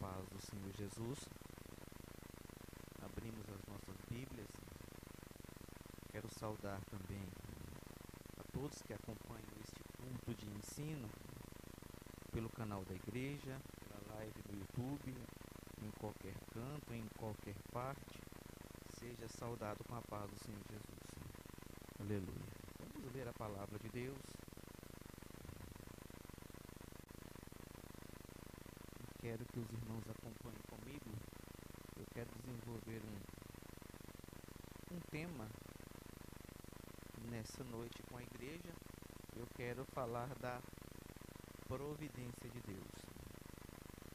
paz do Senhor Jesus. Abrimos as nossas Bíblias. Quero saudar também a todos que acompanham este culto de ensino pelo canal da igreja, pela live do YouTube, em qualquer canto, em qualquer parte. Seja saudado com a paz do Senhor Jesus. Aleluia. Vamos ler a palavra de Deus. Quero que os irmãos acompanhem comigo. Eu quero desenvolver um tema nessa noite com a igreja. Eu quero falar da providência de Deus.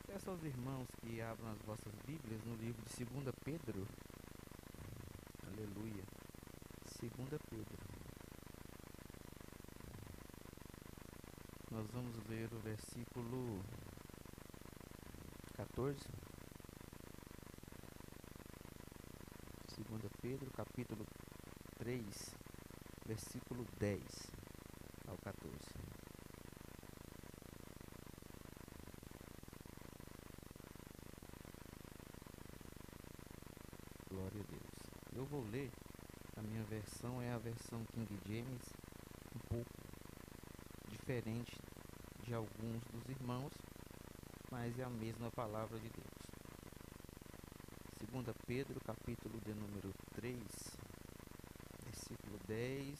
Peço aos irmãos que abram as vossas Bíblias no livro de 2 Pedro. Aleluia. 2 Pedro. Nós vamos ler o versículo 14. 2 Pedro, capítulo 3, versículo 10 ao 14. Glória a Deus. Eu vou ler, a minha versão é a versão King James, um pouco diferente de alguns dos irmãos, mas é a mesma palavra de Deus. 2 Pedro, capítulo de número 3, versículo 10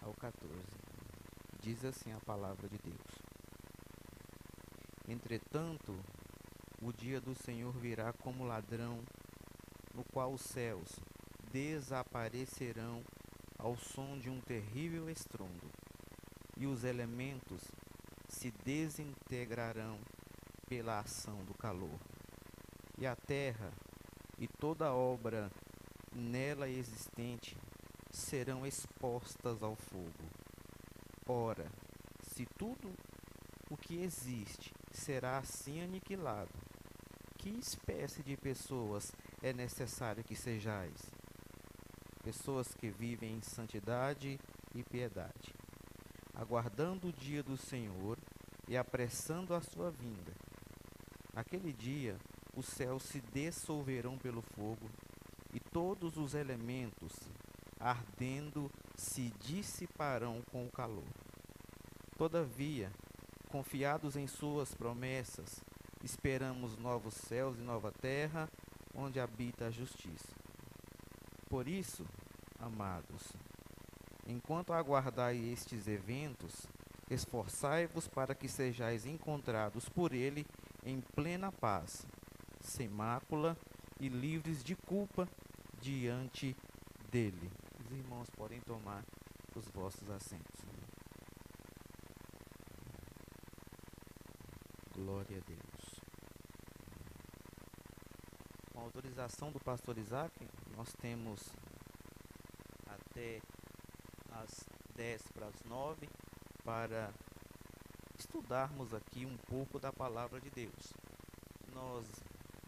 ao 14. Diz assim a palavra de Deus: Entretanto, o dia do Senhor virá como ladrão, no qual os céus desaparecerão ao som de um terrível estrondo, e os elementos se desintegrarão pela ação do calor. E a terra e toda a obra nela existente serão expostas ao fogo. Ora, se tudo o que existe será assim aniquilado, que espécie de pessoas é necessário que sejais? Pessoas que vivem em santidade e piedade, aguardando o dia do Senhor e apressando a sua vinda. Aquele dia, os céus se dissolverão pelo fogo, e todos os elementos, ardendo, se dissiparão com o calor. Todavia, confiados em suas promessas, esperamos novos céus e nova terra, onde habita a justiça. Por isso, amados, enquanto aguardai estes eventos, esforçai-vos para que sejais encontrados por ele em plena paz, sem mácula e livres de culpa diante dele. Os irmãos podem tomar os vossos assentos. Glória a Deus. Com a autorização do pastor Isaac, nós temos até às 10 para as 9 para estudarmos aqui um pouco da palavra de Deus. Nós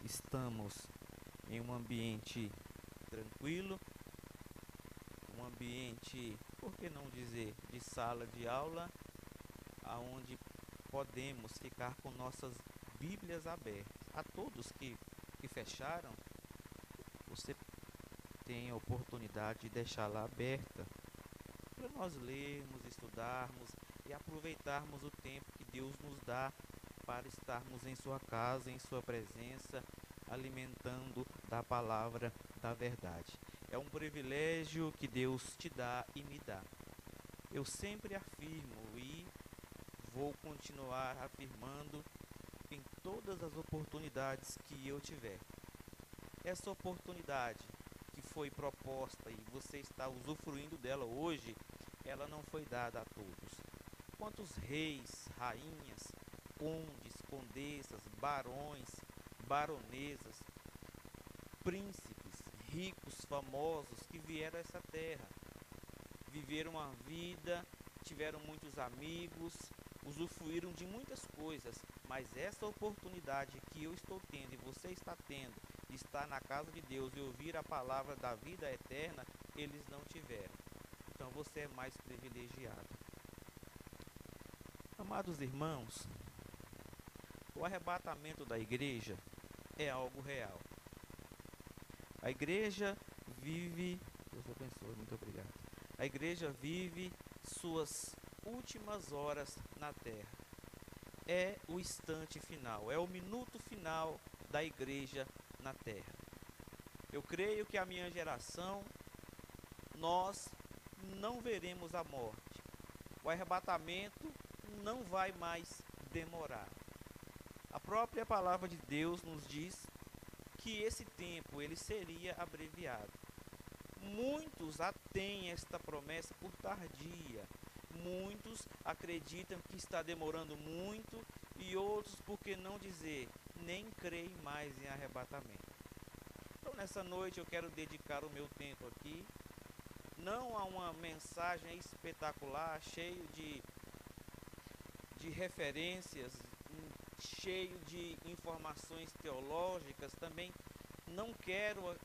estamos em um ambiente tranquilo, um ambiente, por que não dizer, de sala de aula, aonde podemos ficar com nossas Bíblias abertas. A todos que fecharam, você tem a oportunidade de deixá-la aberta para nós lermos, estudarmos e aproveitarmos o tempo que Deus nos dá para estarmos em sua casa, em sua presença, alimentando da palavra da verdade. É um privilégio que Deus te dá e me dá. Eu sempre afirmo e vou continuar afirmando em todas as oportunidades que eu tiver. Essa oportunidade que foi proposta e você está usufruindo dela hoje, ela não foi dada a todos. Quantos reis, rainhas, condes, condessas, barões, baronesas, príncipes, ricos, famosos que vieram a essa terra, viveram uma vida, tiveram muitos amigos, usufruíram de muitas coisas, mas essa oportunidade que eu estou tendo e você está tendo, de estar na casa de Deus e ouvir a palavra da vida eterna, eles não tiveram. Então você é mais privilegiado. Amados irmãos, O arrebatamento da igreja é algo real. A igreja vive, Deus abençoe, muito obrigado. A igreja vive suas últimas horas na terra. É o instante final, é o minuto final da igreja na terra. Eu creio que a minha geração, nós não veremos a morte. O arrebatamento não vai mais demorar. A própria palavra de Deus nos diz que esse tempo ele seria abreviado. Muitos têm esta promessa por tardia. Muitos acreditam que está demorando muito e outros, por que não dizer, nem creem mais em arrebatamento. Então, nessa noite eu quero dedicar o meu tempo aqui, não a uma mensagem espetacular, cheio de referências, cheio de informações teológicas. Também não quero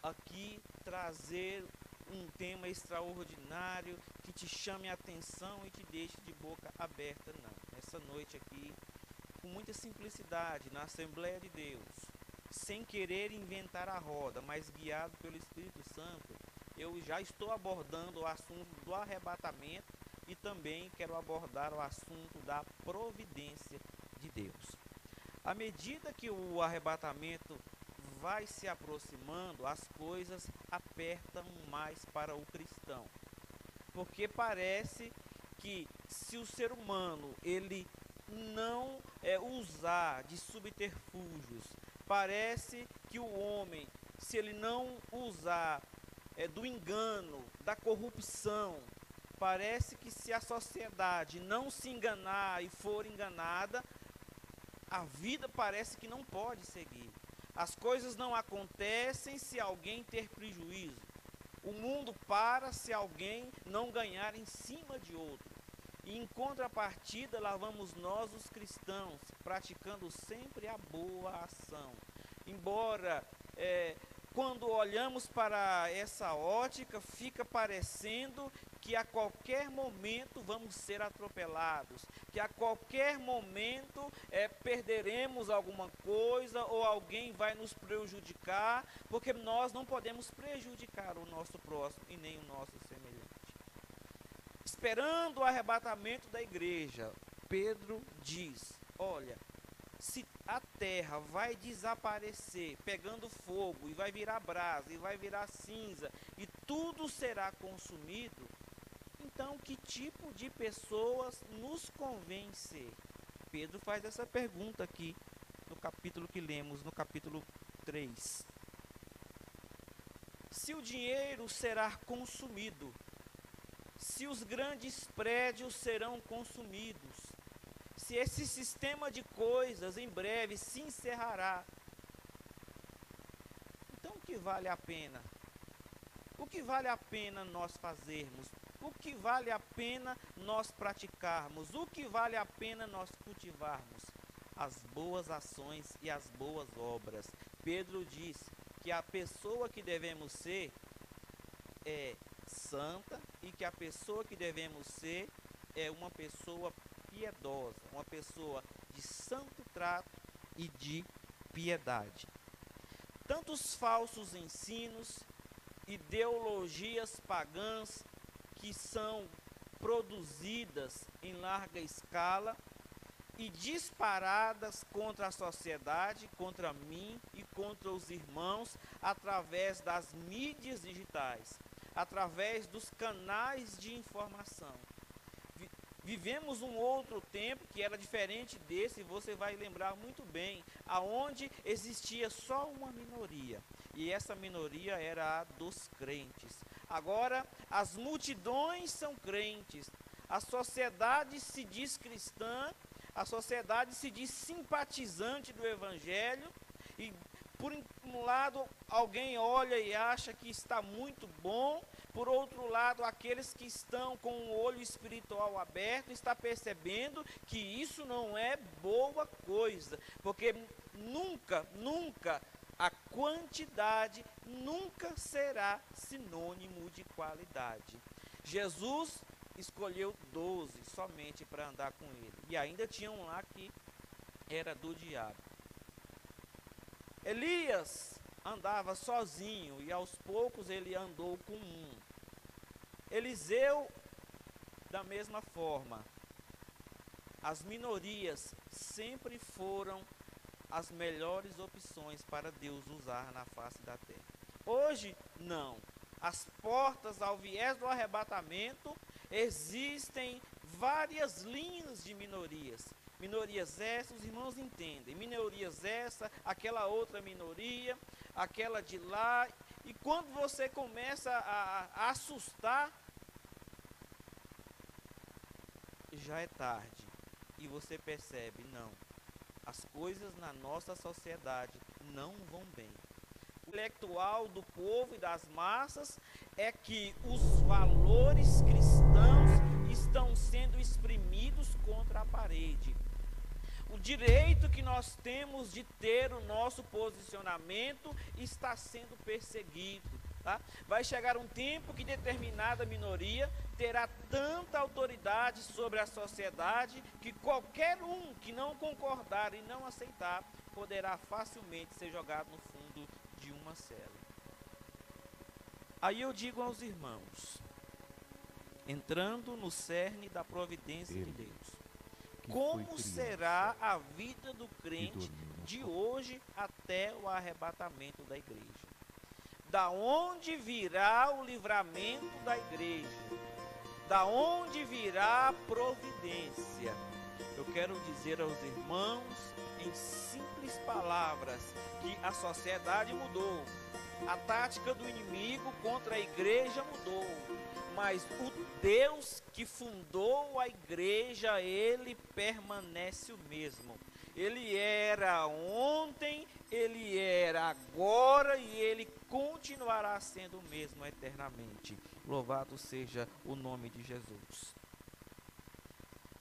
aqui trazer um tema extraordinário que te chame a atenção e te deixe de boca aberta, não. Nessa noite aqui, com muita simplicidade, na Assembleia de Deus, sem querer inventar a roda, mas guiado pelo Espírito Santo, eu já estou abordando o assunto do arrebatamento e também quero abordar o assunto da providência de Deus. À medida que o arrebatamento vai se aproximando, as coisas apertam mais para o cristão. Porque parece que se o ser humano ele não usar de subterfúgios, parece que o homem, se ele não usar do engano, da corrupção, parece que se a sociedade não se enganar e for enganada, a vida parece que não pode seguir. As coisas não acontecem se alguém ter prejuízo. O mundo para se alguém não ganhar em cima de outro. E em contrapartida, lá vamos nós, os cristãos, praticando sempre a boa ação. Embora, quando olhamos para essa ótica, fica parecendo que a qualquer momento vamos ser atropelados, que a qualquer momento perderemos alguma coisa ou alguém vai nos prejudicar, porque nós não podemos prejudicar o nosso próximo e nem o nosso semelhante. Esperando o arrebatamento da igreja, Pedro diz, olha, se a terra vai desaparecer, pegando fogo, e vai virar brasa, e vai virar cinza, e tudo será consumido, então que tipo de pessoas nos convém ser? Pedro faz essa pergunta aqui, no capítulo que lemos, no capítulo 3. Se o dinheiro será consumido, se os grandes prédios serão consumidos, se esse sistema de coisas em breve se encerrará, então o que vale a pena? O que vale a pena nós fazermos? O que vale a pena nós praticarmos? O que vale a pena nós cultivarmos? As boas ações e as boas obras. Pedro diz que a pessoa que devemos ser é santa e que a pessoa que devemos ser é uma pessoa piedosa, uma pessoa de santo trato e de piedade. Tantos falsos ensinos, ideologias pagãs que são produzidas em larga escala e disparadas contra a sociedade, contra mim e contra os irmãos, através das mídias digitais, através dos canais de informação. Vivemos um outro tempo que era diferente desse, você vai lembrar muito bem, aonde existia só uma minoria, e essa minoria era a dos crentes. Agora, as multidões são crentes, a sociedade se diz cristã, a sociedade se diz simpatizante do Evangelho, e por um lado alguém olha e acha que está muito bom, por outro lado aqueles que estão com o olho espiritual aberto estão percebendo que isso não é boa coisa, porque nunca a quantidade nunca será sinônimo de qualidade. Jesus escolheu 12 somente para andar com ele, e ainda tinham lá que era do diabo. Elias andava sozinho e aos poucos ele andou com um. Eliseu, da mesma forma. As minorias sempre foram as melhores opções para Deus usar na face da terra. Hoje, não. As portas ao viés do arrebatamento, existem várias linhas de minorias. Minorias essas, os irmãos entendem. Minorias essa, aquela outra minoria, aquela de lá. E quando você começa a assustar, já é tarde. E você percebe, não. As coisas na nossa sociedade não vão bem. O intelectual do povo e das massas é que os valores cristãos estão sendo espremidos contra a parede. O direito que nós temos de ter o nosso posicionamento está sendo perseguido. Tá? Vai chegar um tempo que determinada minoria terá tanta autoridade sobre a sociedade que qualquer um que não concordar e não aceitar poderá facilmente ser jogado no fundo de uma cela. Aí eu digo aos irmãos, entrando no cerne da providência de Deus, como será a vida do crente de hoje até o arrebatamento da igreja? Da onde virá o livramento da igreja? Da onde virá a providência? Eu quero dizer aos irmãos, em simples palavras, que a sociedade mudou. A tática do inimigo contra a igreja mudou. Mas o Deus que fundou a igreja, ele permanece o mesmo. Ele era ontem, ele era agora e ele continuará sendo o mesmo eternamente. Louvado seja o nome de Jesus.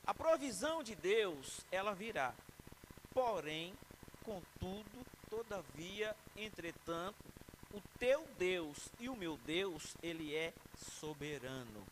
A provisão de Deus, ela virá. Porém, contudo, todavia, entretanto, o teu Deus e o meu Deus, ele é soberano.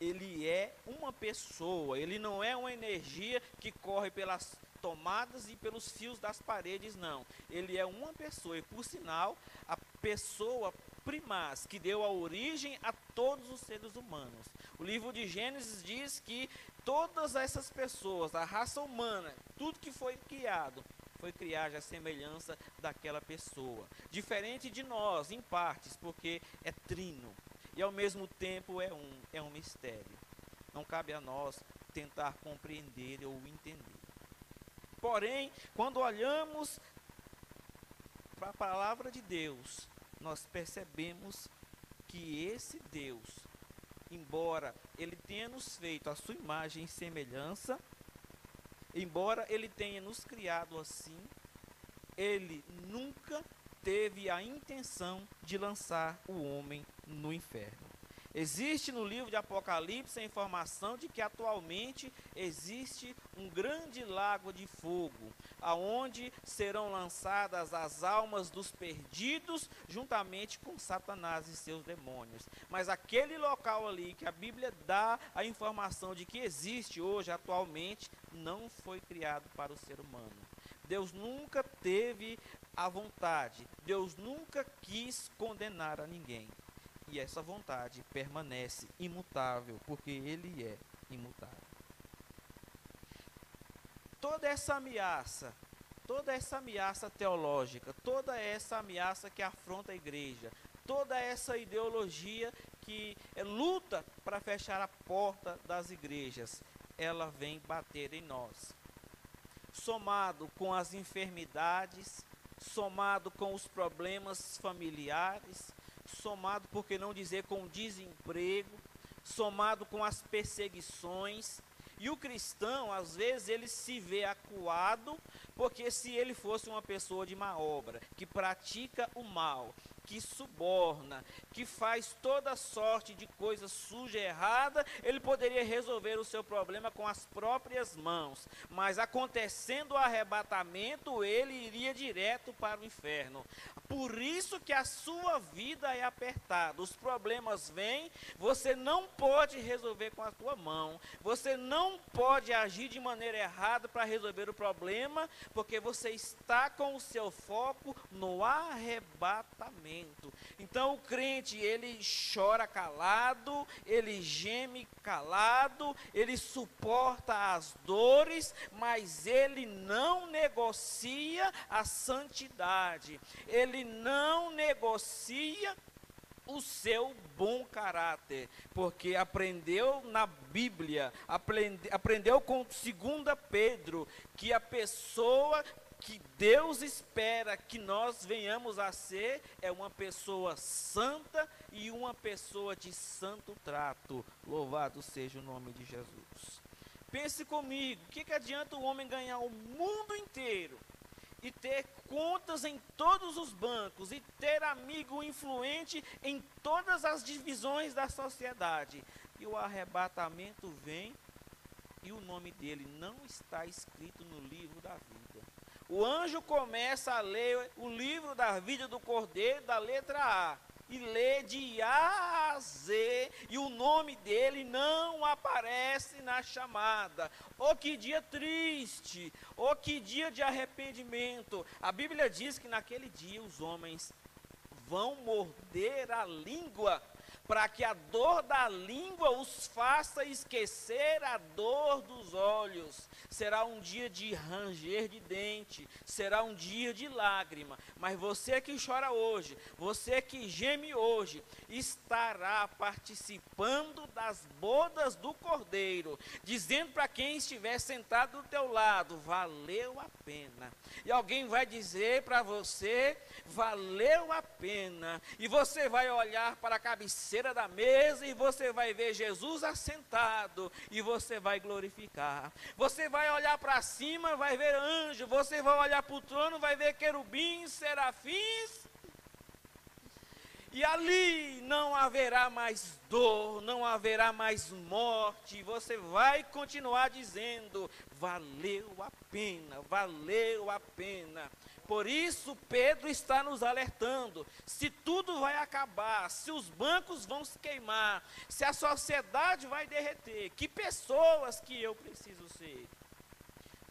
Ele é uma pessoa, ele não é uma energia que corre pelas tomadas e pelos fios das paredes, não. Ele é uma pessoa e, por sinal, a pessoa primaz que deu a origem a todos os seres humanos. O livro de Gênesis diz que todas essas pessoas, a raça humana, tudo que foi criado à semelhança daquela pessoa. Diferente de nós, em partes, porque é trino. E ao mesmo tempo é um mistério. Não cabe a nós tentar compreender ou entender. Porém, quando olhamos para a palavra de Deus, nós percebemos que esse Deus, embora ele tenha nos feito a sua imagem e semelhança, embora ele tenha nos criado assim, ele nunca teve a intenção de lançar o homem no inferno. Existe no livro de Apocalipse a informação de que atualmente existe um grande lago de fogo, aonde serão lançadas as almas dos perdidos juntamente com Satanás e seus demônios. Mas aquele local ali que a Bíblia dá a informação de que existe hoje, atualmente, não foi criado para o ser humano. Deus nunca teve a vontade, Deus nunca quis condenar a ninguém. E essa vontade permanece imutável, porque ele é imutável. Toda essa ameaça teológica, toda essa ameaça que afronta a igreja, toda essa ideologia que luta para fechar a porta das igrejas, ela vem bater em nós. Somado com as enfermidades, somado com os problemas familiares, somado, por que não dizer, com o desemprego, somado com as perseguições. E o cristão, às vezes, ele se vê acuado, porque se ele fosse uma pessoa de má obra, que pratica o mal, que suborna, que faz toda sorte de coisa suja e errada, ele poderia resolver o seu problema com as próprias mãos. Mas acontecendo o arrebatamento, ele iria direto para o inferno. Por isso que a sua vida é apertada. Os problemas vêm, você não pode resolver com a tua mão. Você não pode agir de maneira errada para resolver o problema, porque você está com o seu foco no arrebatamento. Então o crente, ele chora calado, ele geme calado, ele suporta as dores, mas ele não negocia a santidade. Ele não negocia o seu bom caráter, porque aprendeu na Bíblia, aprendeu com 2 Pedro, que a pessoa que Deus espera que nós venhamos a ser é uma pessoa santa e uma pessoa de santo trato. Louvado seja o nome de Jesus. Pense comigo, o que adianta o homem ganhar o mundo inteiro e ter contas em todos os bancos, e ter amigo influente em todas as divisões da sociedade, e o arrebatamento vem, e o nome dele não está escrito no livro da vida? O anjo começa a ler o livro da vida do Cordeiro, da letra A, e lê de A a Z, e o nome dele não aparece na chamada. Oh, que dia triste! Oh, que dia de arrependimento! A Bíblia diz que naquele dia os homens vão morder a língua, para que a dor da língua os faça esquecer a dor dos olhos. Será um dia de ranger de dente, será um dia de lágrima, mas você que chora hoje, você que geme hoje, estará participando das bodas do Cordeiro, dizendo para quem estiver sentado do teu lado: valeu a pena. E alguém vai dizer para você: valeu a pena. E você vai olhar para a cabeceira da mesa e você vai ver Jesus assentado, e você vai glorificar. Você vai olhar para cima, vai ver anjo. Você vai olhar para o trono, vai ver querubins, serafins. E ali não haverá mais dor, não haverá mais morte. Você vai continuar dizendo: valeu a pena, valeu a pena. Por isso Pedro está nos alertando: se tudo vai acabar, se os bancos vão se queimar, se a sociedade vai derreter, que pessoas que eu preciso ser?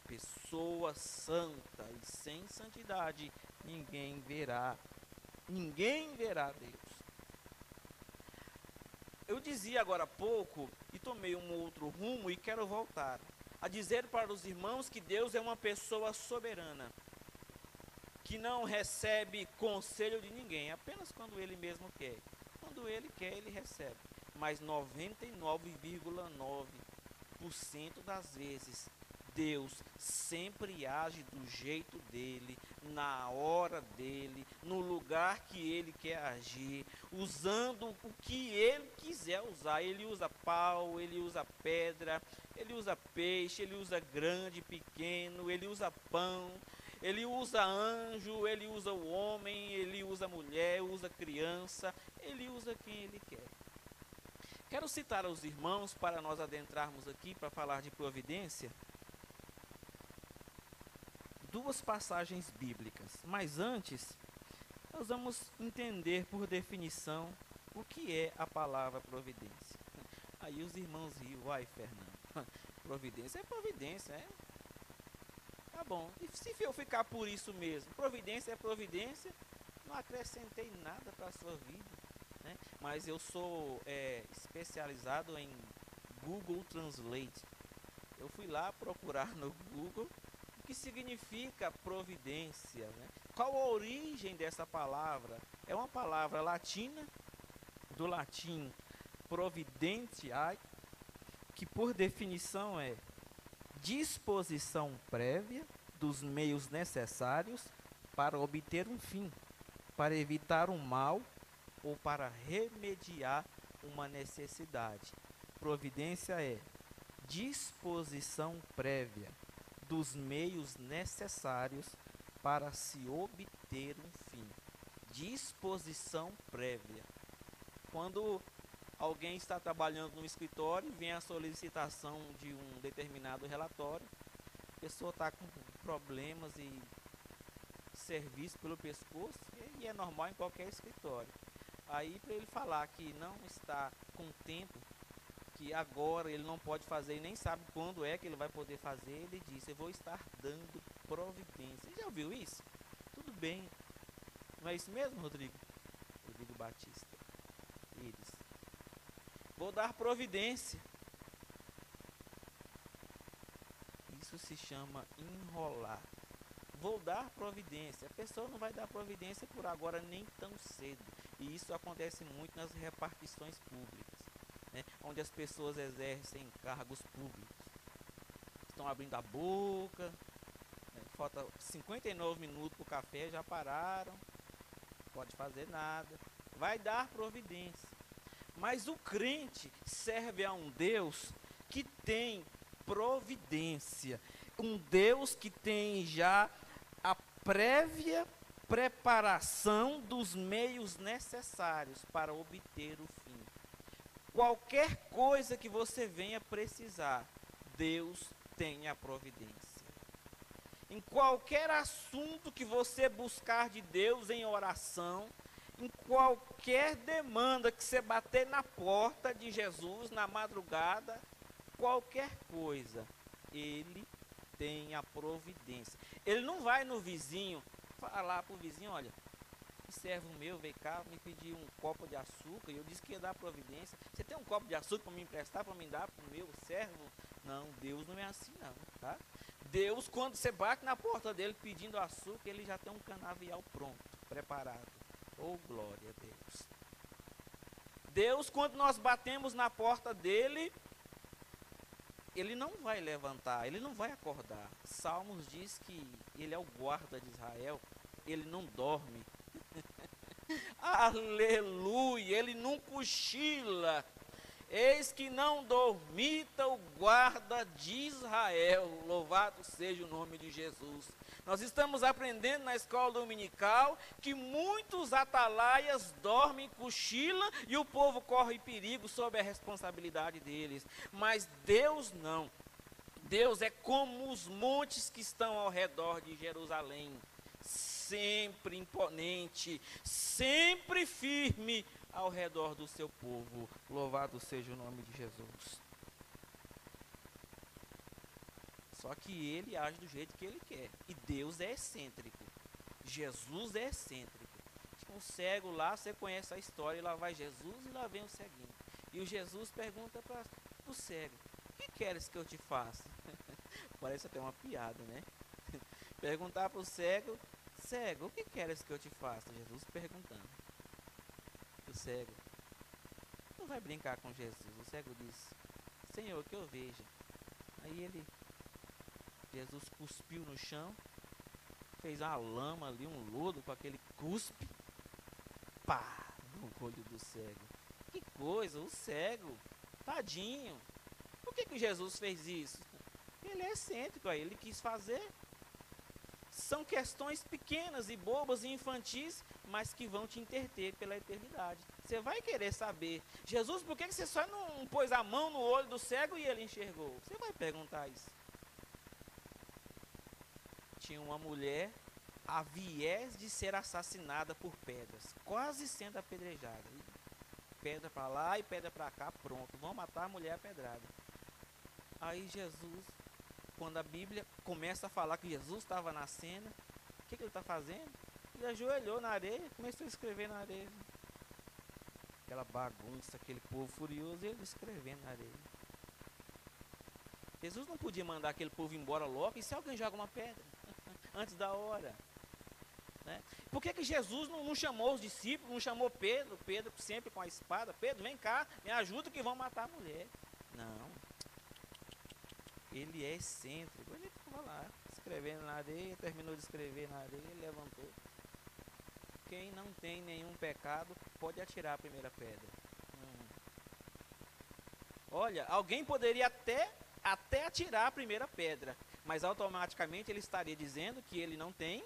Pessoa santa, e sem santidade ninguém verá Deus. Eu dizia agora há pouco, e tomei um outro rumo, e quero voltar a dizer para os irmãos que Deus é uma pessoa soberana, que não recebe conselho de ninguém, apenas quando Ele mesmo quer. Quando Ele quer, Ele recebe. Mas 99,9% das vezes, Deus sempre age do jeito dele, na hora dele, no lugar que ele quer agir, usando o que ele quiser usar. Ele usa pau, ele usa pedra, ele usa peixe, ele usa grande, pequeno, ele usa pão, ele usa anjo, ele usa o homem, ele usa mulher, usa criança, ele usa quem ele quer. Quero citar aos irmãos, para nós adentrarmos aqui, para falar de providência, duas passagens bíblicas. Mas antes, nós vamos entender por definição o que é a palavra providência. Aí os irmãos riam: vai, Fernando, providência é providência, é? Tá bom, e se eu ficar por isso mesmo, providência é providência, não acrescentei nada para a sua vida, né? Mas eu sou especializado em Google Translate. Eu fui lá procurar no Google o que significa providência, né? Qual a origem dessa palavra? É uma palavra latina, do latim providentiae, que por definição é disposição prévia dos meios necessários para obter um fim, para evitar um mal ou para remediar uma necessidade. Providência é disposição prévia dos meios necessários para se obter um fim. Disposição prévia. Quando alguém está trabalhando no escritório, vem a solicitação de um determinado relatório, a pessoa está com problemas e serviço pelo pescoço, e é normal em qualquer escritório. Aí, para ele falar que não está com tempo, que agora ele não pode fazer e nem sabe quando é que ele vai poder fazer, ele disse: eu vou estar dando providência. Já ouviu isso? Tudo bem. Não é isso mesmo, Rodrigo? Rodrigo Batista. Eles. Vou dar providência. Isso se chama enrolar. Vou dar providência. A pessoa não vai dar providência por agora nem tão cedo. E isso acontece muito nas repartições públicas, né? Onde as pessoas exercem cargos públicos. Estão abrindo a boca, né? Falta 59 minutos para o café, já pararam. Não pode fazer nada. Vai dar providência. Mas o crente serve a um Deus que tem providência. Um Deus que tem já a prévia preparação dos meios necessários para obter o fim. Qualquer coisa que você venha precisar, Deus tem a providência. Em qualquer assunto que você buscar de Deus em oração, em qualquer demanda que você bater na porta de Jesus na madrugada, qualquer coisa, Ele tem a providência. Ele não vai no vizinho falar para o vizinho: olha, um servo meu veio cá, me pediu um copo de açúcar, e eu disse que ia dar providência. Você tem um copo de açúcar para me emprestar, para me dar para o meu servo? Não, Deus não é assim não, tá? Deus, quando você bate na porta dele pedindo açúcar, ele já tem um canavial pronto, preparado. Oh, glória a Deus. Deus, quando nós batemos na porta dele, ele não vai levantar, ele não vai acordar. Salmos diz que ele é o guarda de Israel, ele não dorme. Aleluia, ele não cochila. Eis que não dormita o guarda de Israel. Louvado seja o nome de Jesus. Nós estamos aprendendo na escola dominical que muitos atalaias dormem, cochilam e o povo corre perigo sob a responsabilidade deles. Mas Deus não. Deus é como os montes que estão ao redor de Jerusalém, sempre imponente, sempre firme ao redor do seu povo. Louvado seja o nome de Jesus. Só que ele age do jeito que ele quer. E Deus é excêntrico. Jesus é excêntrico. Tinha um cego lá, você conhece a história, e lá vai Jesus e lá vem o ceguinho. E o Jesus pergunta para o cego: o que queres que eu te faça? Parece até uma piada, né? Perguntar para o cego: cego, o que queres que eu te faça? Jesus perguntando. O cego não vai brincar com Jesus. O cego diz: Senhor, que eu veja. Aí Jesus cuspiu no chão, fez uma lama ali, um lodo com aquele cuspe, pá, no olho do cego. Que coisa, o cego, tadinho. Por que Jesus fez isso? Ele é excêntrico, aí ele quis fazer. São questões pequenas e bobas e infantis, mas que vão te interter pela eternidade. Você vai querer saber: Jesus, por que você só não pôs a mão no olho do cego e ele enxergou? Você vai perguntar isso. Tinha uma mulher a viés de ser assassinada por pedras, quase sendo apedrejada. Pedra para lá e pedra para cá, pronto, vão matar a mulher pedrada. Aí Jesus, quando a Bíblia começa a falar que Jesus estava na cena, o que ele está fazendo? Ele ajoelhou na areia, começou a escrever na areia. Aquela bagunça, aquele povo furioso, ele escrevendo na areia. Jesus não podia mandar aquele povo embora logo, e se alguém joga uma pedra antes da hora, né? Por que Jesus não chamou os discípulos, não chamou Pedro sempre com a espada? Pedro, vem cá, me ajuda que vão matar a mulher. Não, ele é excêntrico. Ele estava lá, escrevendo na areia, terminou de escrever na areia, ele levantou. Quem não tem nenhum pecado, pode atirar a primeira pedra. Olha, alguém poderia até atirar a primeira pedra, mas automaticamente ele estaria dizendo que ele não tem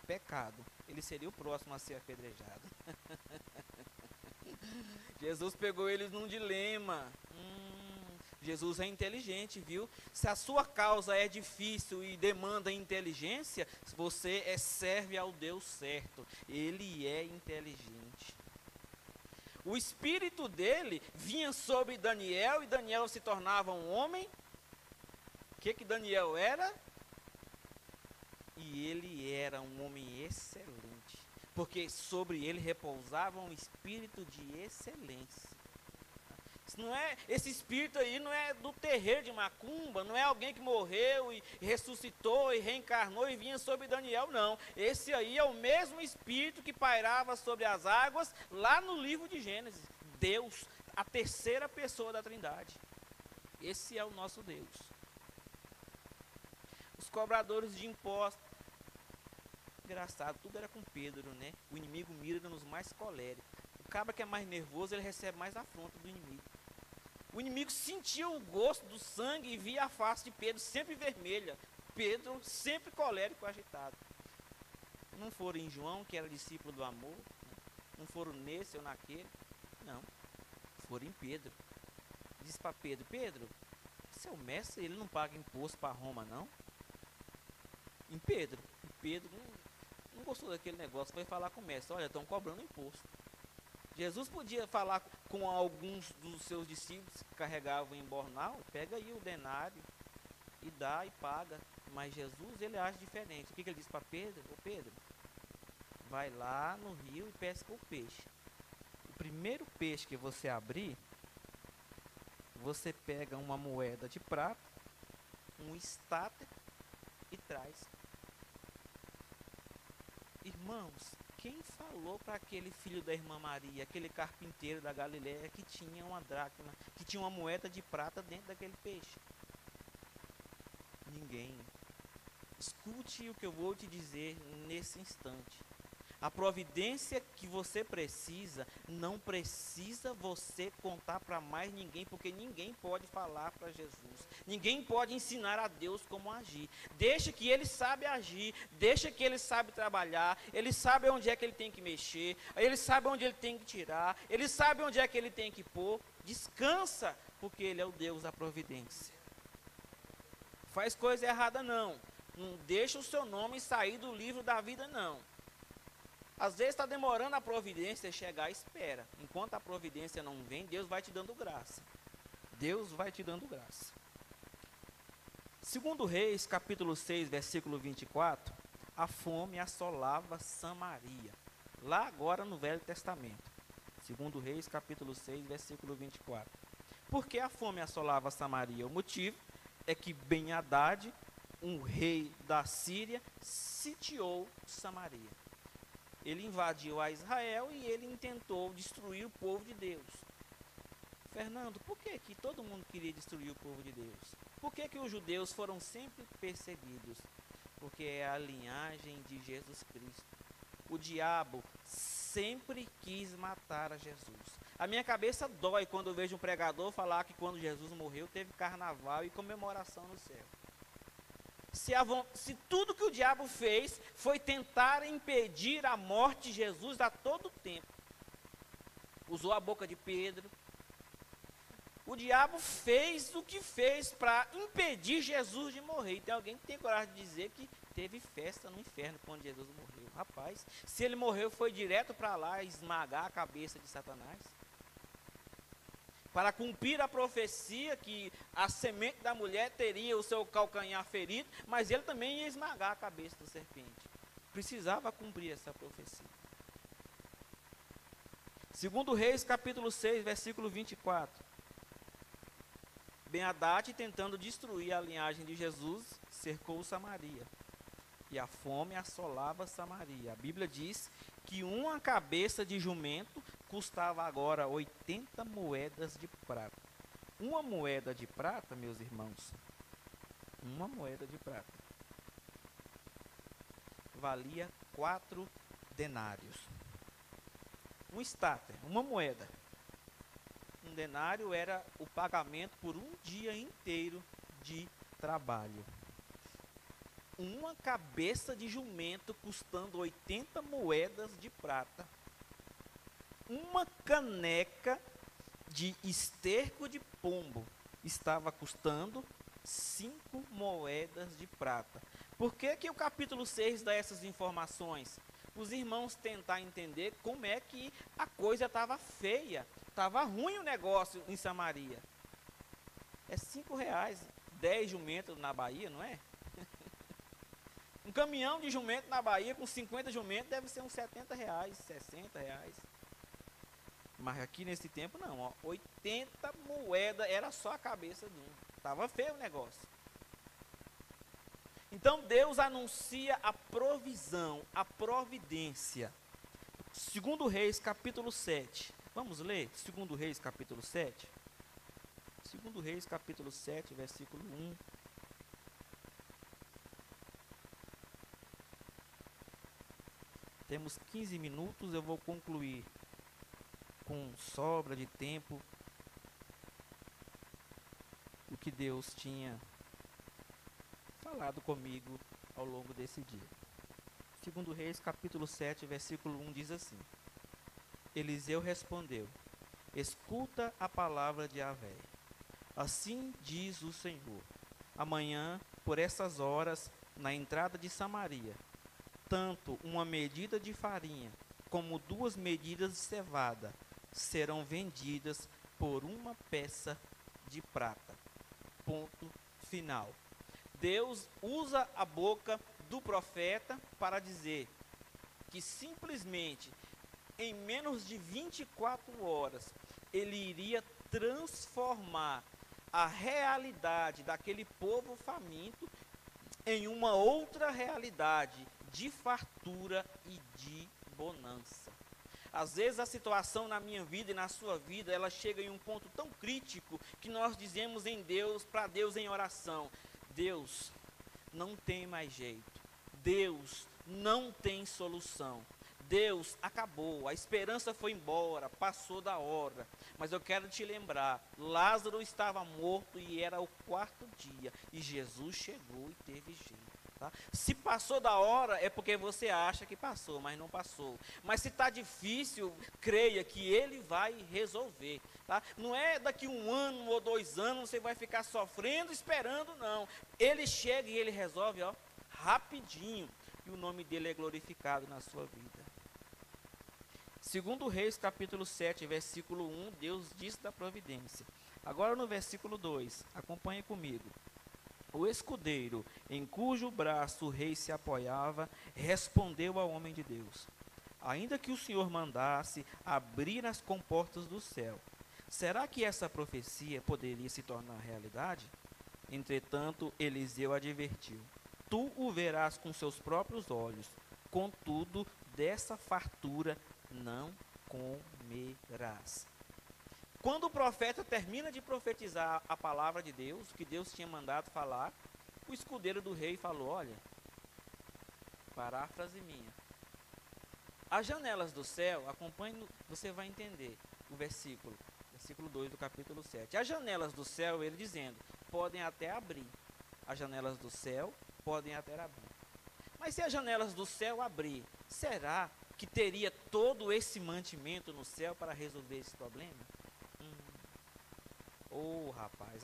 pecado. ele seria o próximo a ser apedrejado. Jesus pegou eles num dilema. Jesus é inteligente, viu? Se a sua causa é difícil e demanda inteligência, você serve ao Deus certo. Ele é inteligente. O espírito dele vinha sobre Daniel e Daniel se tornava um homem. O que Daniel era? E ele era um homem excelente, porque sobre ele repousava um espírito de excelência. Esse espírito aí não é do terreiro de macumba, não é alguém que morreu e ressuscitou e reencarnou e vinha sobre Daniel, não. Esse aí é o mesmo espírito que pairava sobre as águas lá no livro de Gênesis. Deus, a terceira pessoa da Trindade. Esse é o nosso Deus. Os cobradores de impostos. Engraçado, tudo era com Pedro, né? O inimigo mira nos mais coléricos. O cabra que é mais nervoso, ele recebe mais afronta do inimigo. O inimigo sentia o gosto do sangue e via a face de Pedro sempre vermelha. Pedro sempre colérico e agitado. Não foram em João, que era discípulo do amor. Não foram nesse ou naquele. Não. Foram em Pedro. Diz para Pedro, Pedro, seu mestre, ele não paga imposto para Roma, não? Em Pedro. Pedro não gostou daquele negócio, foi falar com o mestre, olha, estão cobrando imposto. Jesus podia falar com alguns dos seus discípulos que carregavam em bornal, pega aí o denário e dá e paga. Mas Jesus, ele age diferente. O que ele disse para Pedro? Ô Pedro, vai lá no rio e pesca o peixe. O primeiro peixe que você abrir, você pega uma moeda de prata, um estáter e traz. Irmãos, quem falou para aquele filho da irmã Maria, aquele carpinteiro da Galileia, que tinha uma dracma, que tinha uma moeda de prata dentro daquele peixe? Ninguém. Escute o que eu vou te dizer nesse instante. A providência que você precisa, não precisa você contar para mais ninguém, porque ninguém pode falar para Jesus. Ninguém pode ensinar a Deus como agir. Deixa que Ele sabe agir, deixa que Ele sabe trabalhar, Ele sabe onde é que Ele tem que mexer, Ele sabe onde Ele tem que tirar, Ele sabe onde é que Ele tem que pôr. Descansa, porque Ele é o Deus da providência. Faz coisa errada não. Não deixa o seu nome sair do livro da vida não. Às vezes está demorando a providência chegar, espera. Enquanto a providência não vem, Deus vai te dando graça. Deus vai te dando graça. Segundo Reis, capítulo 6, versículo 24, a fome assolava Samaria. Lá agora no Velho Testamento. Segundo Reis, capítulo 6, versículo 24. Por que a fome assolava Samaria? O motivo é que Ben-Hadad, um rei da Síria, sitiou Samaria. Ele invadiu a Israel e ele intentou destruir o povo de Deus. Fernando, por que todo mundo queria destruir o povo de Deus? Por que os judeus foram sempre perseguidos? Porque é a linhagem de Jesus Cristo. O diabo sempre quis matar a Jesus. A minha cabeça dói quando eu vejo um pregador falar que quando Jesus morreu teve carnaval e comemoração no céu. Se tudo que o diabo fez foi tentar impedir a morte de Jesus a todo tempo. Usou a boca de Pedro. O diabo fez o que fez para impedir Jesus de morrer. E tem alguém que tem coragem de dizer que teve festa no inferno quando Jesus morreu. Rapaz, se ele morreu, foi direto para lá esmagar a cabeça de Satanás. Para cumprir a profecia que a semente da mulher teria o seu calcanhar ferido, mas ele também ia esmagar a cabeça da serpente. Precisava cumprir essa profecia. Segundo Reis, capítulo 6, versículo 24. Ben-Hadad, tentando destruir a linhagem de Jesus, cercou Samaria. E a fome assolava Samaria. A Bíblia diz que uma cabeça de jumento custava agora 80 moedas de prata. Uma moeda de prata, meus irmãos, uma moeda de prata valia 4 denários. Um estáter, uma moeda. Um denário era o pagamento por um dia inteiro de trabalho. uma cabeça de jumento custando 80 moedas de prata. Uma caneca de esterco de pombo estava custando 5 moedas de prata. Por que que o capítulo 6 dá essas informações? Os irmãos tentar entender como é que a coisa estava feia, estava ruim o negócio em Samaria. É 5 reais, 10 jumentos na Bahia, não é? Um caminhão de jumento na Bahia com 50 jumentos deve ser uns 70 reais, 60 reais. Mas aqui nesse tempo não, ó, 80 moedas era só a cabeça de um. Estava feio o negócio. Então Deus anuncia a provisão, a providência. 2 Reis capítulo 7. Vamos ler 2 Reis capítulo 7? 2 Reis capítulo 7, versículo 1. Temos 15 minutos, eu vou concluir com sobra de tempo o que Deus tinha falado comigo ao longo desse dia. 2 Reis capítulo 7, versículo 1 diz assim: Eliseu respondeu: Escuta a palavra de Yahvé. Assim diz o Senhor: Amanhã, por essas horas, na entrada de Samaria, tanto uma medida de farinha como 2 medidas de cevada serão vendidas por uma peça de prata. Ponto final. Deus usa a boca do profeta para dizer que simplesmente em menos de 24 horas ele iria transformar a realidade daquele povo faminto em uma outra realidade de fartura e de bonança. Às vezes a situação na minha vida e na sua vida, ela chega em um ponto tão crítico que nós dizemos em Deus, para Deus em oração: Deus, não tem mais jeito. Deus, não tem solução. Deus, acabou, a esperança foi embora, passou da hora. Mas eu quero te lembrar, Lázaro estava morto e era o 4º dia, e Jesus chegou e teve jeito. Tá? Se passou da hora, é porque você acha que passou, mas não passou. Mas se está difícil, creia que Ele vai resolver. Tá? Não é daqui 1 ano ou 2 anos você vai ficar sofrendo, esperando, não. Ele chega e Ele resolve, ó, rapidinho. E o nome dEle é glorificado na sua vida. 2 Reis capítulo 7, versículo 1, Deus diz da providência. Agora no versículo 2, acompanhe comigo. O escudeiro, em cujo braço o rei se apoiava, respondeu ao homem de Deus: Ainda que o Senhor mandasse abrir as comportas do céu, será que essa profecia poderia se tornar realidade? Entretanto, Eliseu advertiu: Tu o verás com seus próprios olhos, contudo, dessa fartura não comerás. Quando o profeta termina de profetizar a palavra de Deus, que Deus tinha mandado falar, o escudeiro do rei falou: Olha, paráfrase minha, as janelas do céu, acompanhe, você vai entender o versículo 2 do capítulo 7. As janelas do céu, ele dizendo, podem até abrir. As janelas do céu podem até abrir. Mas se as janelas do céu abrir, será que teria todo esse mantimento no céu para resolver esse problema? Rapaz,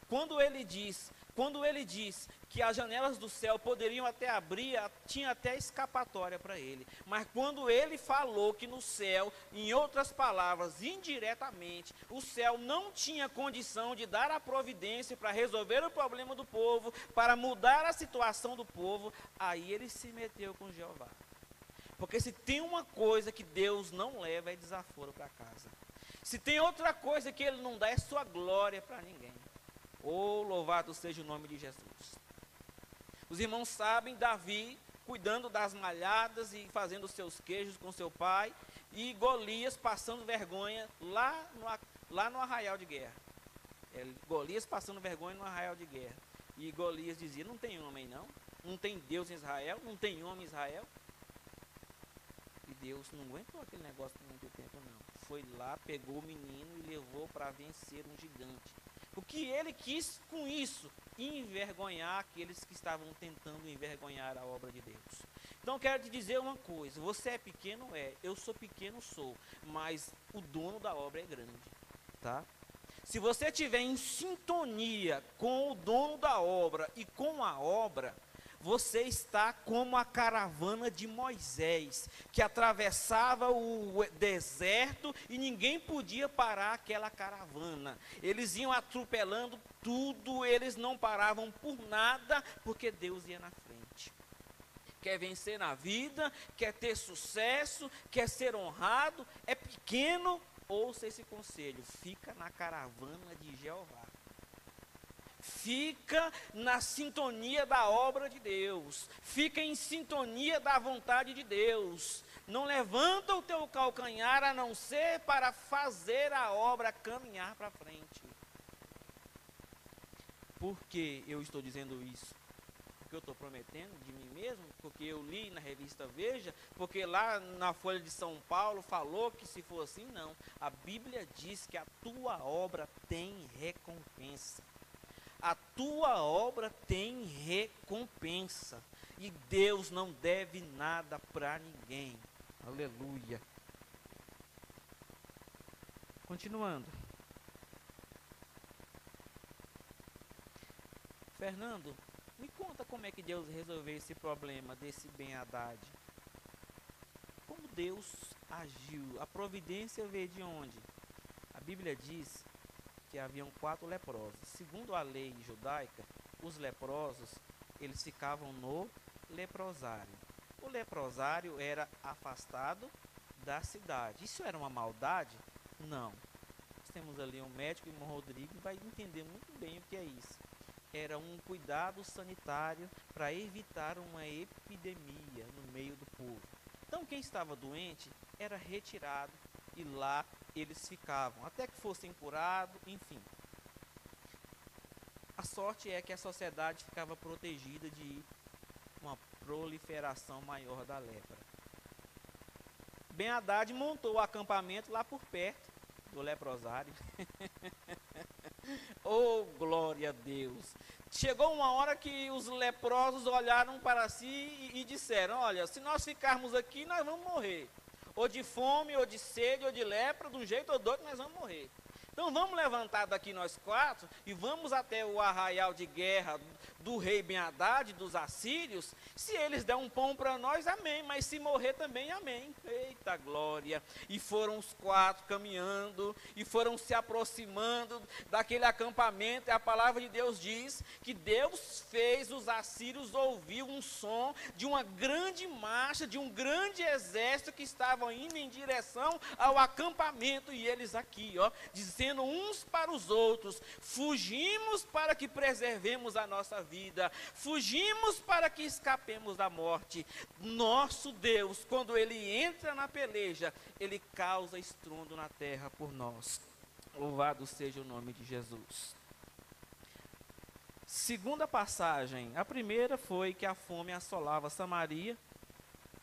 quando ele diz que as janelas do céu poderiam até abrir, tinha até escapatória para ele. Mas quando ele falou que no céu, em outras palavras, indiretamente, o céu não tinha condição de dar a providência para resolver o problema do povo, para mudar a situação do povo, aí ele se meteu com Jeová. Porque se tem uma coisa que Deus não leva, é desaforo para casa. Se tem outra coisa que Ele não dá, é sua glória para ninguém. Louvado seja o nome de Jesus. Os irmãos sabem, Davi cuidando das malhadas e fazendo os seus queijos com seu pai, e Golias passando vergonha lá no arraial de guerra. Golias passando vergonha no arraial de guerra. E Golias dizia: não tem homem não? Não tem Deus em Israel? Não tem homem em Israel? E Deus não aguentou aquele negócio por muito tempo não. Foi lá, pegou o menino e levou para vencer um gigante. que ele quis com isso? Envergonhar aqueles que estavam tentando envergonhar a obra de Deus. Então quero te dizer uma coisa, você é pequeno? É, eu sou pequeno? Sou, mas o dono da obra é grande, tá? Se você estiver em sintonia com o dono da obra e com a obra, você está como a caravana de Moisés, que atravessava o deserto e ninguém podia parar aquela caravana. Eles iam atropelando tudo, eles não paravam por nada, porque Deus ia na frente. Quer vencer na vida, quer ter sucesso, quer ser honrado, é pequeno, ouça esse conselho, fica na caravana de Jeová. Fica na sintonia da obra de Deus, fica em sintonia da vontade de Deus. Não levanta o teu calcanhar a não ser para fazer a obra caminhar para frente. Por que eu estou dizendo isso? Porque eu estou prometendo de mim mesmo, porque eu li na revista Veja, porque lá na Folha de São Paulo falou que se for assim, não. A Bíblia diz que a tua obra tem recompensa. A tua obra tem recompensa. E Deus não deve nada para ninguém. Aleluia. Continuando. Fernando, me conta como é que Deus resolveu esse problema desse Ben-Hadad. Como Deus agiu? A providência veio de onde? A Bíblia diz que haviam 4 leprosos. Segundo a lei judaica, os leprosos, eles ficavam no leprosário. O leprosário era afastado da cidade. Isso era uma maldade? Não. Nós temos ali um médico, irmão Rodrigo, que vai entender muito bem o que é isso. Era um cuidado sanitário para evitar uma epidemia no meio do povo. Então, quem estava doente era retirado e lá eles ficavam, até que fossem curados, enfim. A sorte é que a sociedade ficava protegida de uma proliferação maior da lepra. Ben-Hadad montou o acampamento lá por perto do leprosário. Oh, glória a Deus! Chegou uma hora que os leprosos olharam para si e disseram, olha, se nós ficarmos aqui, nós vamos morrer. Ou de fome, ou de sede, ou de lepra, de um jeito ou do outro, nós vamos morrer. Então vamos levantar daqui nós 4 e vamos até o arraial de guerra do rei Ben-Hadad, dos assírios. Se eles der um pão para nós, amém, mas se morrer também, amém. Eita glória! E foram os 4 caminhando e foram se aproximando daquele acampamento, e a palavra de Deus diz que Deus fez os assírios ouvir um som de uma grande marcha, de um grande exército que estavam indo em direção ao acampamento, e eles aqui, ó, dizendo uns para os outros, fugimos para que preservemos a nossa vida, fugimos para que escapemos da morte. Nosso Deus, quando Ele entra na peleja, Ele causa estrondo na terra por nós. Louvado seja o nome de Jesus. Segunda passagem, a primeira foi que a fome assolava Samaria.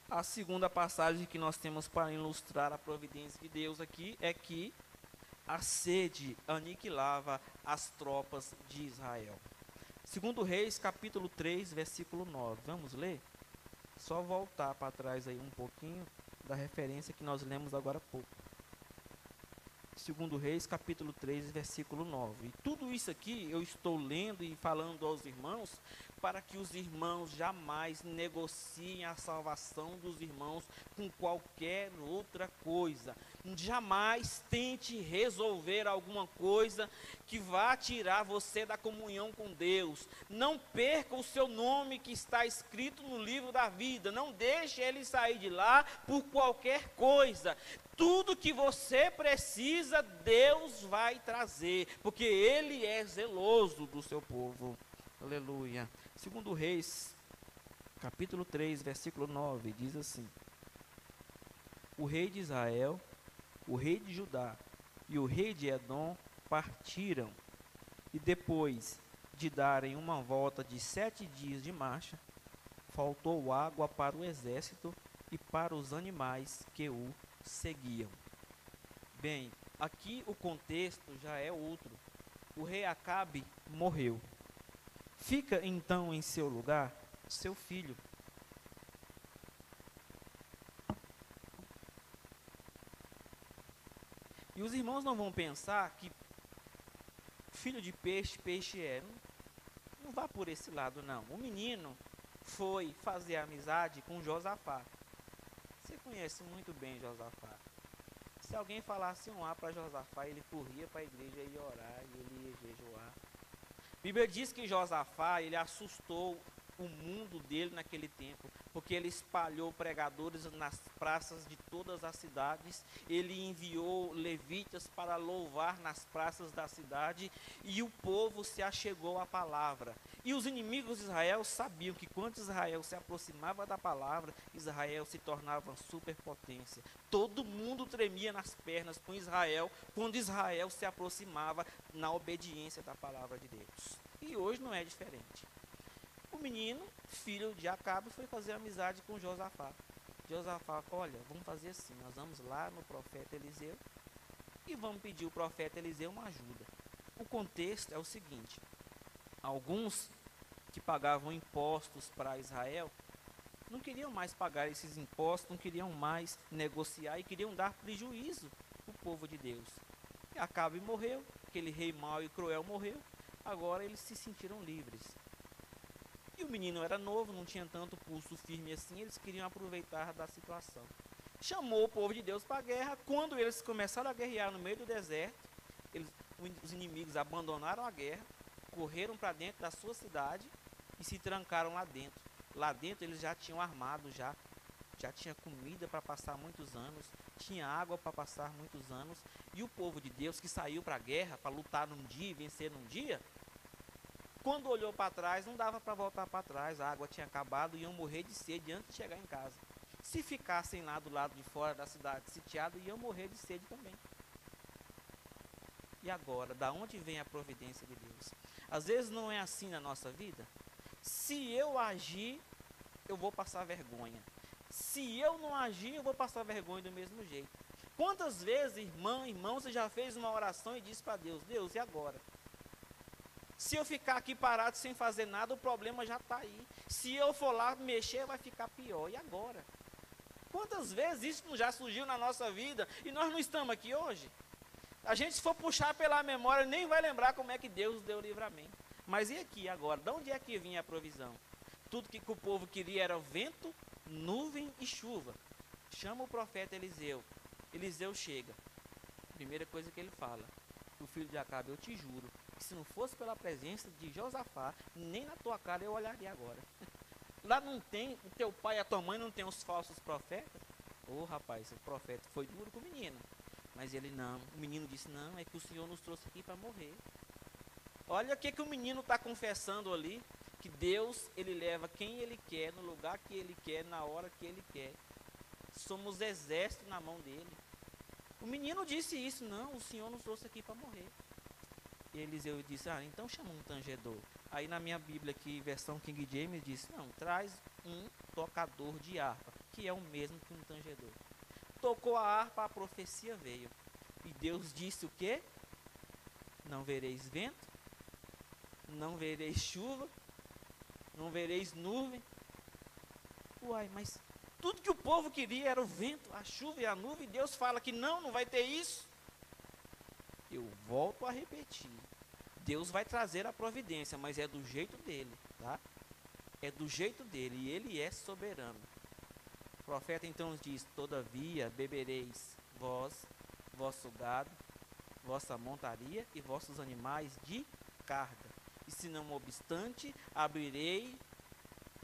A segunda passagem que nós temos para ilustrar a providência de Deus aqui é que a sede aniquilava as tropas de Israel. Segundo Reis, capítulo 3, versículo 9. Vamos ler? Só voltar para trás aí um pouquinho da referência que nós lemos agora há pouco. Segundo Reis, capítulo 3, versículo 9. E tudo isso aqui eu estou lendo e falando aos irmãos para que os irmãos jamais negociem a salvação dos irmãos com qualquer outra coisa. Jamais tente resolver alguma coisa que vá tirar você da comunhão com Deus. Não perca o seu nome que está escrito no livro da vida. Não deixe ele sair de lá por qualquer coisa. Tudo que você precisa, Deus vai trazer, porque Ele é zeloso do seu povo. Aleluia. Segundo Reis, capítulo 3, versículo 9, diz assim: o rei de Israel, o rei de Judá e o rei de Edom partiram, e depois de darem uma volta de 7 dias de marcha, faltou água para o exército e para os animais que o seguiam. Bem, aqui o contexto já é outro. o rei Acabe morreu. Fica então em seu lugar seu filho. E os irmãos não vão pensar que filho de peixe, peixe é. Não vá por esse lado, não. O menino foi fazer amizade com Josafá. Você conhece muito bem Josafá. Se alguém falasse um A para Josafá, ele corria para a igreja e ia orar, e ele ia jejuar. A Bíblia diz que Josafá, ele assustou o mundo dele naquele tempo, porque ele espalhou pregadores nas praças de todas as cidades, ele enviou levitas para louvar nas praças da cidade, e o povo se achegou à palavra. E os inimigos de Israel sabiam que quando Israel se aproximava da palavra, Israel se tornava superpotência. Todo mundo tremia nas pernas com Israel, quando Israel se aproximava na obediência da palavra de Deus. E hoje não é diferente. O menino, filho de Acabe, foi fazer amizade com Josafá. Josafá, olha, vamos fazer assim, nós vamos lá no profeta Eliseu e vamos pedir ao profeta Eliseu uma ajuda. O contexto é o seguinte: alguns que pagavam impostos para Israel não queriam mais pagar esses impostos, não queriam mais negociar e queriam dar prejuízo ao povo de Deus. E Acabe morreu, aquele rei mau e cruel morreu, agora eles se sentiram livres. E o menino era novo, não tinha tanto pulso firme assim, eles queriam aproveitar da situação. Chamou o povo de Deus para a guerra. Quando eles começaram a guerrear no meio do deserto, os inimigos abandonaram a guerra, correram para dentro da sua cidade e se trancaram lá dentro. Lá dentro eles já tinham armado, já tinha comida para passar muitos anos, tinha água para passar muitos anos. E o povo de Deus que saiu para a guerra, para lutar num dia e vencer num dia, quando olhou para trás, não dava para voltar para trás, a água tinha acabado e iam morrer de sede antes de chegar em casa. Se ficassem lá do lado de fora da cidade sitiada, iam morrer de sede também. E agora, da onde vem a providência de Deus? Às vezes não é assim na nossa vida. Se eu agir, eu vou passar vergonha. Se eu não agir, eu vou passar vergonha do mesmo jeito. Quantas vezes, irmão, você já fez uma oração e disse para Deus: Deus, e agora? Se eu ficar aqui parado sem fazer nada, o problema já está aí. Se eu for lá mexer, vai ficar pior. E agora? Quantas vezes isso já surgiu na nossa vida e nós não estamos aqui hoje? A gente, se for puxar pela memória, nem vai lembrar como é que Deus deu o livramento. Mas e aqui agora? De onde é que vinha a provisão? Tudo que o povo queria era vento, nuvem e chuva. Chama o profeta Eliseu. Eliseu chega. Primeira coisa que ele fala: o filho de Acabe, eu te juro, que se não fosse pela presença de Josafá, nem na tua cara eu olharia agora. Lá não tem, o teu pai e a tua mãe não tem os falsos profetas? Rapaz, o profeta foi duro com o menino. Mas ele não, o menino disse: não, é que o Senhor nos trouxe aqui para morrer. Olha o que o menino está confessando ali, que Deus, ele leva quem ele quer, no lugar que ele quer, na hora que ele quer. Somos exército na mão dele. O menino disse isso: não, o Senhor nos trouxe aqui para morrer. E Eliseu disse: então chama um tangedor. Aí na minha Bíblia aqui, versão King James, diz: não, traz um tocador de harpa, que é o mesmo que um tangedor. Tocou a harpa, a profecia veio. E Deus disse o quê? Não vereis vento, não vereis chuva, não vereis nuvem. Uai, mas tudo que o povo queria era o vento, a chuva e a nuvem. E Deus fala que não vai ter isso. Eu volto a repetir: Deus vai trazer a providência, mas é do jeito dele, tá? É do jeito dele, e ele é soberano. O profeta então diz: todavia bebereis vós, vosso gado, vossa montaria e vossos animais de carga. E se não obstante, abrirei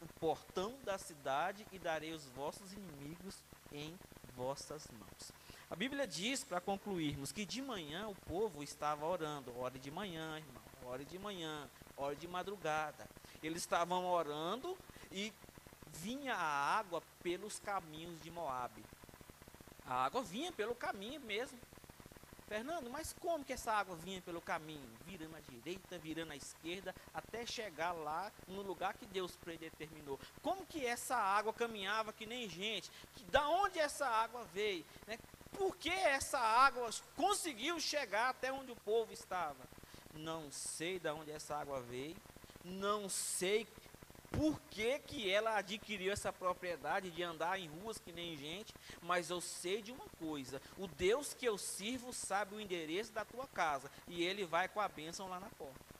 o portão da cidade e darei os vossos inimigos em vossas mãos. A Bíblia diz, para concluirmos, que de manhã o povo estava orando. Hora de manhã, irmão, hora de manhã, hora de madrugada. Eles estavam orando e vinha a água pelos caminhos de Moabe. A água vinha pelo caminho mesmo. Fernando, mas como que essa água vinha pelo caminho? Virando à direita, virando à esquerda, até chegar lá no lugar que Deus predeterminou. Como que essa água caminhava que nem gente? Da onde essa água veio? Né? Por que essa água conseguiu chegar até onde o povo estava? não sei de onde essa água veio, não sei por que que ela adquiriu essa propriedade de andar em ruas que nem gente, mas eu sei de uma coisa: o Deus que eu sirvo sabe o endereço da tua casa e ele vai com a bênção lá na porta.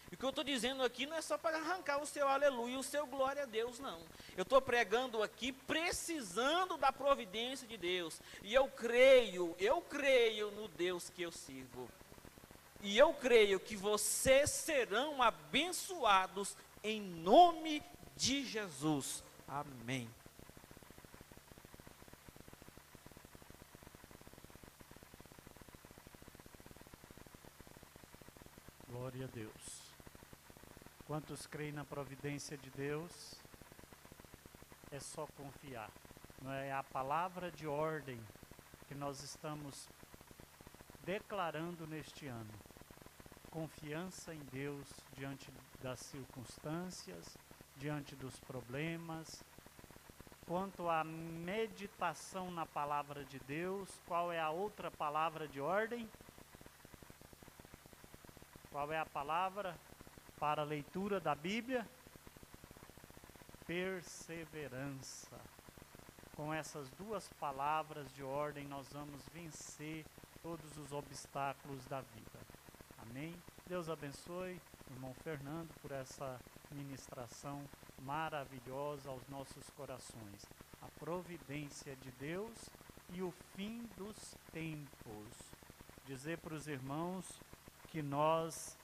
E o que eu estou dizendo aqui não é só para arrancar o seu aleluia e o seu glória a Deus, não. Eu estou pregando aqui precisando da providência de Deus. E eu creio no Deus que eu sirvo. E eu creio que vocês serão abençoados em nome de Jesus. Amém. Glória a Deus. Quantos creem na providência de Deus? É só confiar. Não é a palavra de ordem que nós estamos declarando neste ano. Confiança em Deus diante das circunstâncias, diante dos problemas. Quanto à meditação na palavra de Deus, qual é a outra palavra de ordem? Qual é a palavra para a leitura da Bíblia? Perseverança. Com essas duas palavras de ordem, nós vamos vencer todos os obstáculos da vida. Amém? Deus abençoe o irmão Fernando por essa ministração maravilhosa aos nossos corações. A providência de Deus e o fim dos tempos. Dizer para os irmãos que nós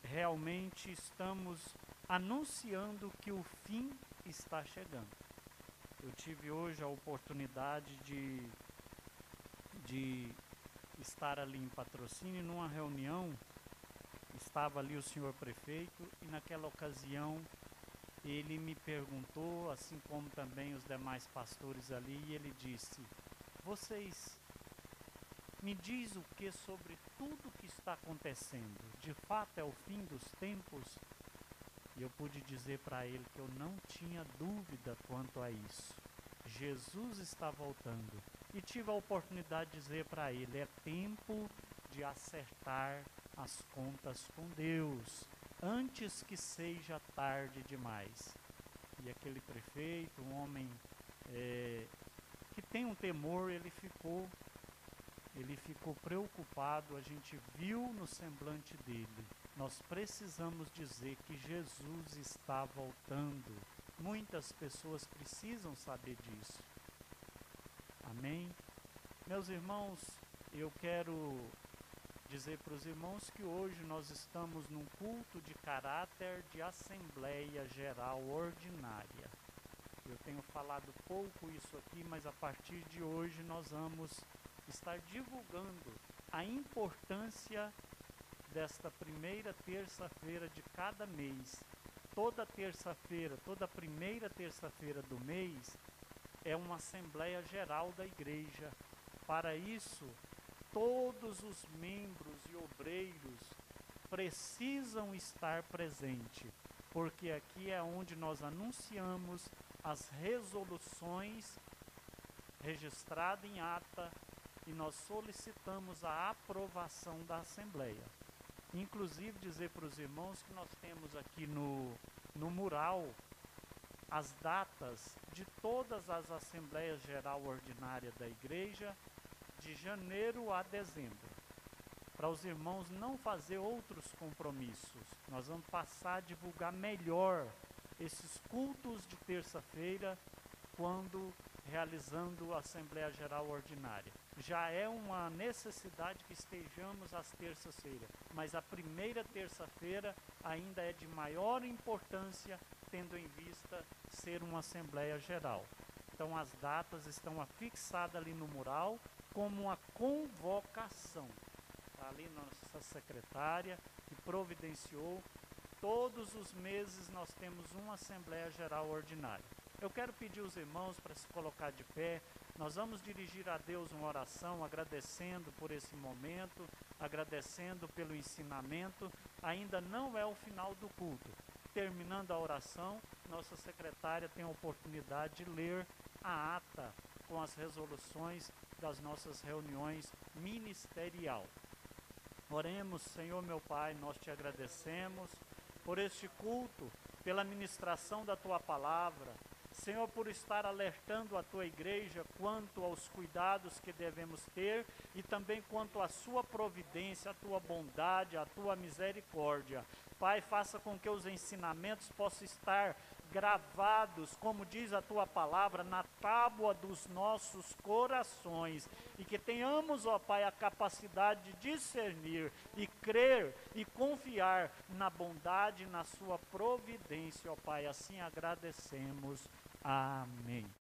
realmente estamos anunciando que o fim está chegando. Eu tive hoje a oportunidade de estar ali em Patrocínio, numa reunião, estava ali o senhor prefeito, e naquela ocasião ele me perguntou, assim como também os demais pastores ali, e ele disse: vocês me diz o que sobre tudo que está acontecendo? De fato é o fim dos tempos? E eu pude dizer para ele que eu não tinha dúvida quanto a isso. Jesus está voltando. E tive a oportunidade de dizer para ele: é tempo de acertar as contas com Deus, antes que seja tarde demais. E aquele prefeito, um homem que tem um temor, ele ficou preocupado, a gente viu no semblante dele. Nós precisamos dizer que Jesus está voltando. Muitas pessoas precisam saber disso. Amém? Meus irmãos, eu quero dizer para os irmãos que hoje nós estamos num culto de caráter de Assembleia Geral Ordinária. Eu tenho falado pouco isso aqui, mas a partir de hoje nós vamos estar divulgando a importância desta primeira terça-feira de cada mês. Toda terça-feira, toda primeira terça-feira do mês é uma Assembleia Geral da Igreja. Para isso, todos os membros e obreiros precisam estar presentes, porque aqui é onde nós anunciamos as resoluções registradas em ata e nós solicitamos a aprovação da Assembleia. Inclusive dizer para os irmãos que nós temos aqui no mural as datas de todas as Assembleias Geral Ordinária da Igreja, de janeiro a dezembro, para os irmãos não fazer outros compromissos. Nós vamos passar a divulgar melhor esses cultos de terça-feira, quando realizando a Assembleia Geral Ordinária. Já é uma necessidade que estejamos às terças-feiras, mas a primeira terça-feira ainda é de maior importância, tendo em vista ser uma Assembleia Geral. Então as datas estão afixadas ali no mural como uma convocação. Está ali nossa secretária que providenciou. Todos os meses nós temos uma Assembleia Geral Ordinária. Eu quero pedir aos irmãos para se colocar de pé. Nós vamos dirigir a Deus uma oração, agradecendo por esse momento, agradecendo pelo ensinamento. Ainda não é o final do culto. Terminando a oração, nossa secretária tem a oportunidade de ler a ata com as resoluções das nossas reuniões ministerial. Oremos, Senhor meu Pai, nós te agradecemos por este culto, pela ministração da tua palavra. Senhor, por estar alertando a tua igreja quanto aos cuidados que devemos ter e também quanto à sua providência, a tua bondade, a tua misericórdia. Pai, faça com que os ensinamentos possam estar gravados, como diz a tua palavra, na tábua dos nossos corações, e que tenhamos, ó Pai, a capacidade de discernir e crer e confiar na bondade e na sua providência, ó Pai. Assim agradecemos. Amém.